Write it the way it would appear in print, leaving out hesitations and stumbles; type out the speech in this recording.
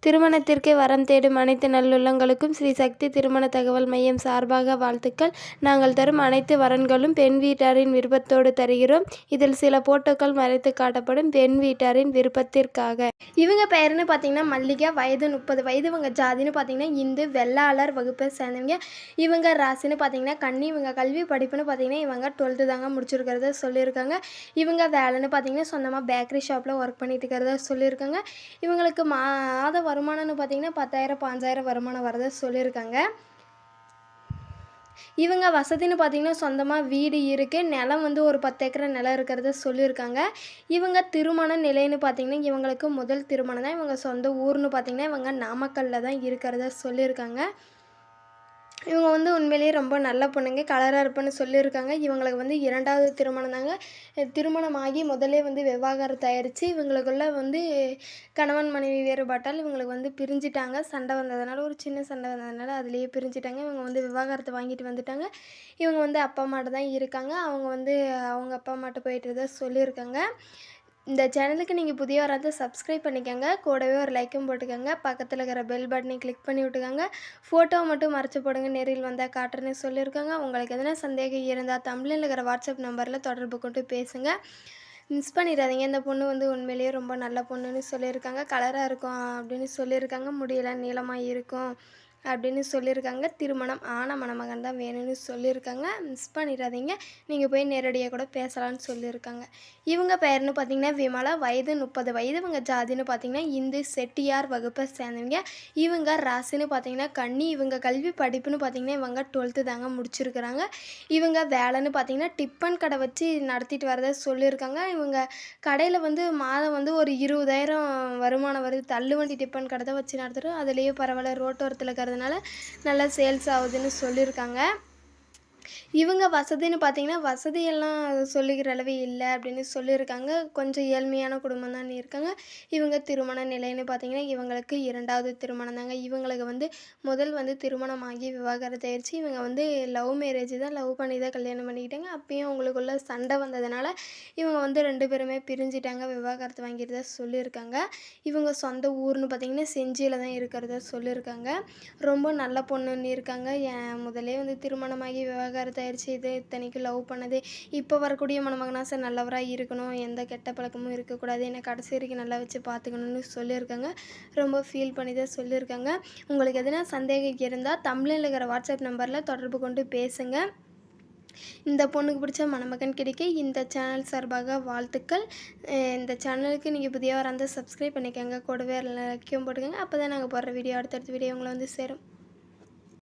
திருமணத்திற்கு வரம் தேடும் அனைத்து நல்லுள்ளங்களுக்கும் ஸ்ரீ சக்தி திருமண தகவல் மையம் சார்பாக வாழ்த்துக்கள். நாங்கள் தரும் அனைத்து வரன்களும் பெண் வீட்டாரின் விருப்பத்தோடு தருகிறோம். இதில் சில போட்டோக்கள் மறைத்து காட்டப்படும் பெண் வீட்டாரின் விருப்பத்திற்காக. இவங்க பெயர்னு பார்த்தீங்கன்னா மல்லிகா, வயது 30 வயது. இவங்க ஜாதின்னு பார்த்தீங்கன்னா இந்து, வெள்ளாளர் வகுப்பை சேர்ந்தவங்க. இவங்க ராசின்னு பார்த்தீங்கன்னா கன்னி. இவங்க கல்வி படிப்புன்னு பார்த்தீங்கன்னா இவங்க 12th தாங்க முடிச்சிருக்கிறத சொல்லியிருக்காங்க. இவங்க வேலைன்னு பார்த்தீங்கன்னா சொந்தமாக பேக்கரி ஷாப்பில் ஒர்க் பண்ணிட்டு இருக்கிறத சொல்லியிருக்காங்க. இவங்களுக்கு மாத வருமானம்னு பார்த்தீங்கன்னா 10,000 5,000 வருமானம் வரதை சொல்லியிருக்காங்க. இவங்க வசதின்னு பார்த்தீங்கன்னா சொந்தமாக வீடு இருக்குது. நிலம் வந்து ஒரு 10 ஏக்கர் நிலம் இருக்கிறத சொல்லியிருக்காங்க. இவங்க திருமண நிலைன்னு பார்த்தீங்கன்னா இவங்களுக்கு முதல் திருமணம் தான். இவங்க சொந்த ஊர்னு பார்த்தீங்கன்னா இவங்க நாமக்கல்லில் தான் இருக்கிறத சொல்லியிருக்காங்க. இவங்க வந்து உண்மையிலேயே ரொம்ப நல்ல பொண்ணுங்க, கலராக இருப்பேன்னு சொல்லியிருக்காங்க. இவங்களுக்கு வந்து 2வது திருமணம் தாங்க. திருமணமாகி முதலே வந்து விவாகரத்து ஆயிடுச்சு. இவங்களுக்குள்ள வந்து கணவன் மனைவி வேறுபாட்டால் இவங்களுக்கு வந்து பிரிஞ்சிட்டாங்க. சண்டை வந்ததுனால, ஒரு சின்ன சண்டை வந்ததுனால அதுலேயே பிரிஞ்சிட்டாங்க. இவங்க வந்து விவாகரத்து வாங்கிட்டு வந்துட்டாங்க. இவங்க வந்து அப்பா அம்மாட்ட தான் இருக்காங்க. அவங்க வந்து அவங்க அப்பா அம்மாட்ட போயிட்டு தான் சொல்லியிருக்காங்க. இந்த சேனலுக்கு நீங்கள் புதியவராக இருந்தால் சப்ஸ்கிரைப் பண்ணிக்கோங்க. கூடவே ஒரு லைக்கும் போட்டுக்கோங்க. பக்கத்தில் இருக்கிற பெல் பட்டனை கிளிக் பண்ணி விட்டுக்கோங்க. ஃபோட்டோவை மட்டும் மறைச்சி போடுங்க, நேரில் வந்தால் காட்டுறேன்னு சொல்லியிருக்காங்க. உங்களுக்கு எதனா சந்தேகம் இருந்தால் தமிழில் இருக்கிற வாட்ஸ்அப் நம்பரில் தொடர்பு கொண்டு பேசுங்க. மிஸ் பண்ணிடாதீங்க. இந்த பொண்ணு வந்து உண்மையிலேயே ரொம்ப நல்ல பொண்ணுன்னு சொல்லியிருக்காங்க. கலராக இருக்கும் அப்படின்னு சொல்லியிருக்காங்க. முடியெல்லாம் நீளமாக இருக்கும் அப்படின்னு சொல்லியிருக்காங்க. திருமணம் ஆன மணமகன் தான் வேணும்னு சொல்லியிருக்காங்க. மிஸ் பண்ணிடாதீங்க. நீங்கள் போய் நேரடியாக கூட பேசலான்னு சொல்லியிருக்காங்க. இவங்க பெயர்னு பார்த்தீங்கன்னா விமலா, வயது 30 வயது. இவங்க ஜாதின்னு பார்த்தீங்கன்னா இந்து, செட்டியார் வகுப்பை சேர்ந்தவங்க. இவங்க ராசின்னு பார்த்தீங்கன்னா கன்னி. இவங்க கல்வி படிப்புன்னு பார்த்தீங்கன்னா இவங்க 12th தாங்க முடிச்சிருக்கிறாங்க. இவங்க வேலைன்னு பார்த்தீங்கன்னா டிஃபன் கடை வச்சு நடத்திட்டு வரதை சொல்லியிருக்காங்க. இவங்க கடையில் வந்து மாதம் வந்து ஒரு 20,000 வருமானம் வருது. தள்ளுவண்டி டிஃபன் கடை தான் வச்சு நடத்துகிறோம். அதுலேயே பரவாயில்ல, ரோட்டோரத்தில் இருக்கிறதுனால நல்லா சேல்ஸ் ஆகுதுன்னு சொல்லியிருக்காங்க. இவங்க வசதின்னு பார்த்தீங்கன்னா வசதியெல்லாம் சொல்லிக்கிற அளவு இல்லை அப்படின்னு சொல்லியிருக்காங்க. கொஞ்சம் ஏழ்மையான குடும்பம் தான் இருக்காங்க. இவங்க திருமண நிலைன்னு பார்த்தீங்கன்னா இவங்களுக்கு 2வது திருமணம் தாங்க. இவங்களுக்கு வந்து முதல் வந்து திருமணமாகி விவாகரத்து ஆயிடுச்சு. இவங்க வந்து லவ் மேரேஜ் தான், லவ் பண்ணி தான் கல்யாணம் பண்ணிக்கிட்டாங்க. அப்பயும் அவங்களுக்குள்ள சண்டை வந்ததுனால இவங்க வந்து 2 பேருமே பிரிஞ்சிட்டாங்க. விவாகரத்து வாங்கிட்டு தான் சொல்லியிருக்காங்க. இவங்க சொந்த ஊர்னு பார்த்தீங்கன்னா செஞ்சியில் தான் இருக்கிறத சொல்லியிருக்காங்க. ரொம்ப நல்ல பொண்ணுன்னு இருக்காங்க. முதலே வந்து திருமணமாகி விவாகரத்து ஆயிடுச்சு. இது இத்தனைக்கும் லவ் பண்ணது. இப்போ வரக்கூடிய மணமகனாசை நல்லவராக இருக்கணும், எந்த கெட்ட பழக்கமும் இருக்கக்கூடாது, என்னை கடைசி வரைக்கும் நல்லா வச்சு பார்த்துக்கணும்னு சொல்லியிருக்காங்க. ரொம்ப ஃபீல் பண்ணி தான் சொல்லியிருக்காங்க. உங்களுக்கு எதுனா சந்தேகம் இருந்தால் தமிழில் இருக்கிற வாட்ஸ்அப் நம்பரில் தொடர்பு கொண்டு பேசுங்க. இந்த பொண்ணுக்கு பிடிச்ச மணமகன் கிடைக்க இந்த சேனல் சார்பாக வாழ்த்துக்கள். இந்த சேனலுக்கு நீங்கள் புதியவராக இருந்தால் சப்ஸ்கிரைப் பண்ணிக்கோங்க. கூடவே லைக்கும் போட்டுக்கோங்க. அப்போ தான் நாங்கள் போடுற வீடியோ அடுத்தடுத்த வீடியோ உங்களை வந்து சேரும்.